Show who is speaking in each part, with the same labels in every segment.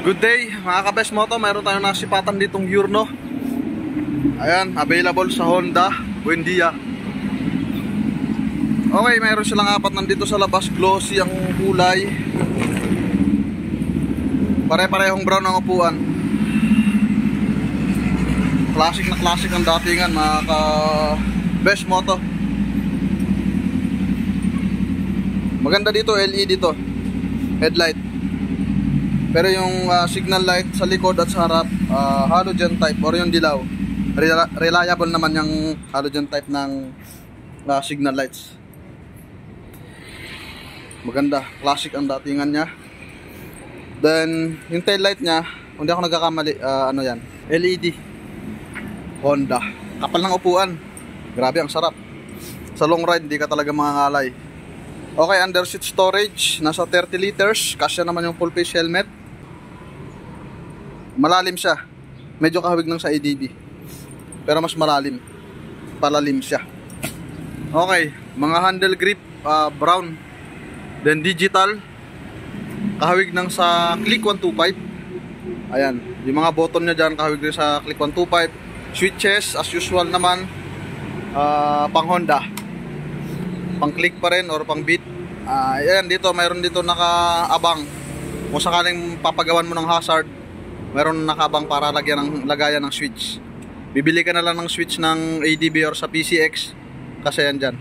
Speaker 1: Good day mga ka-Best Moto, mayroon tayong nasipatan ditong Giorno. Ayan, available sa Honda Buendia. Okay, mayroon silang apat nandito sa labas. Glossy ang kulay, pare-parehong brown ang upuan. Classic na classic ang datingan mga ka-Best Moto. Maganda dito, LED to, headlight. Pero yung signal light sa likod at sa harap, halogen type or yung dilaw. Reliable naman yung halogen type ng signal lights. Maganda, classic ang datingan niya. Then yung tail light niya, kung di ako nagkakamali, ano yan, LED Honda. Kapal ng upuan, grabe ang sarap. Sa long ride di ka talaga mangangalay. Okay, under seat storage, nasa 30 liters. Kasya naman yung full face helmet. Malalim siya, medyo kahawig ng sa ADB, pero mas palalim siya. Okay, mga handle grip, brown. Then digital, kahawig ng sa Click 125. Ayan, yung mga button niya dyan, kahawig din sa Click 125. Switches, as usual naman, pang Honda, pang click pa rin or pang beat. Ayan, dito, mayroon dito nakaabang. Kung sakaling papagawan mo ng hazard, mayroon nakabang para lagayan ng switch. Bibili ka na lang ng switch ng ADB or sa PCX kasi yan dyan.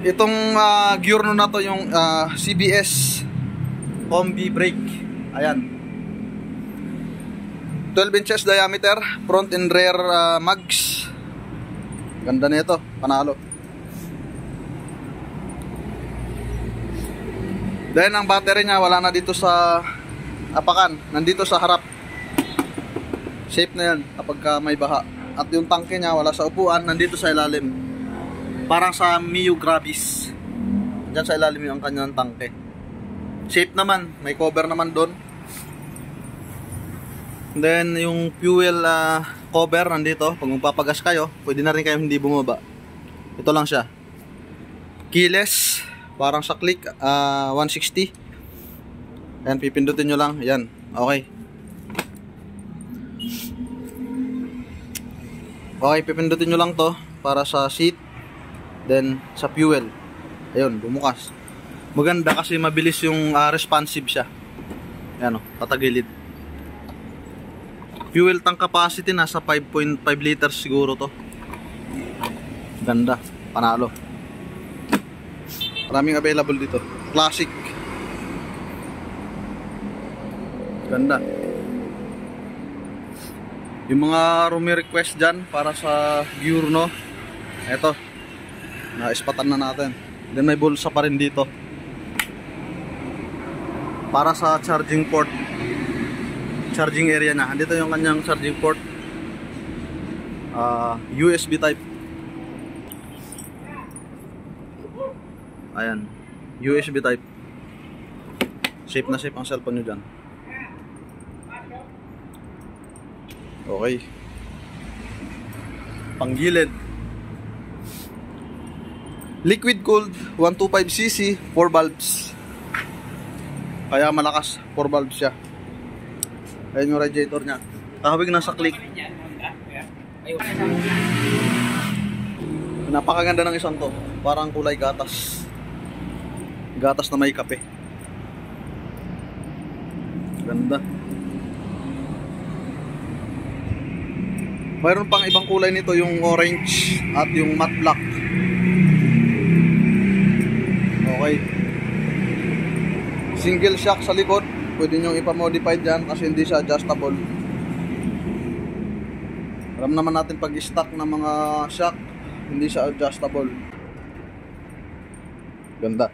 Speaker 1: Itong Giorno na to yung CBS Combi brake. Ayan, 12 inches diameter, front and rear mags. Ganda na ito, panalo. Then ang battery nya wala na dito sa apakan, nandito sa harap. Safe na yan kapag may baha. At yung tangke nya wala sa upuan, nandito sa ilalim. Parang sa Mio Gravis, dyan sa ilalim yung kanyang tangke. Safe naman, may cover naman doon. Then yung fuel cover nandito. Pag magpapagas kayo, pwede na rin kayo hindi bumaba. Ito lang siya, keyless, parang sa Click 160. Ayan, pipindutin nyo lang. Ayan, okay. Okay, pipindutin nyo lang to para sa seat. Then sa fuel, ayun, bumukas. Maganda kasi mabilis yung responsive siya. Ayan o, tatagilid. Fuel tank capacity nasa 5.5 liters siguro to. Ganda, panalo. Maraming available dito. Classic, ganda. Yung mga room request dyan para sa Giorno, eto, naispatan na natin. Then may bulsa pa rin dito para sa charging port, charging area na. Andito yung kanyang charging port, USB type. Ayan, USB type. Safe na safe ang cellphone nyo dyan. Okay, panggilid, liquid cooled 125cc, 4 valves. Kaya malakas, 4 valves siya. Ayan yung radiator nya, kahawig na sa Click. Napakaganda ng isang to, parang kulay gatas. Gatas na may kape. Ganda. Mayroon pang ibang kulay nito, yung orange at yung matte black. Okay. Single shock sa likod, pwede nyo ipamodify dyan kasi hindi siya adjustable. Alam naman natin pag stock ng mga shock, hindi siya adjustable. Ganda.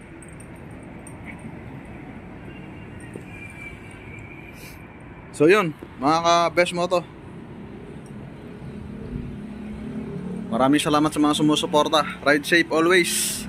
Speaker 1: So yun, mga ka-Best Moto, maraming salamat sa mga sumusuporta. Ride safe always.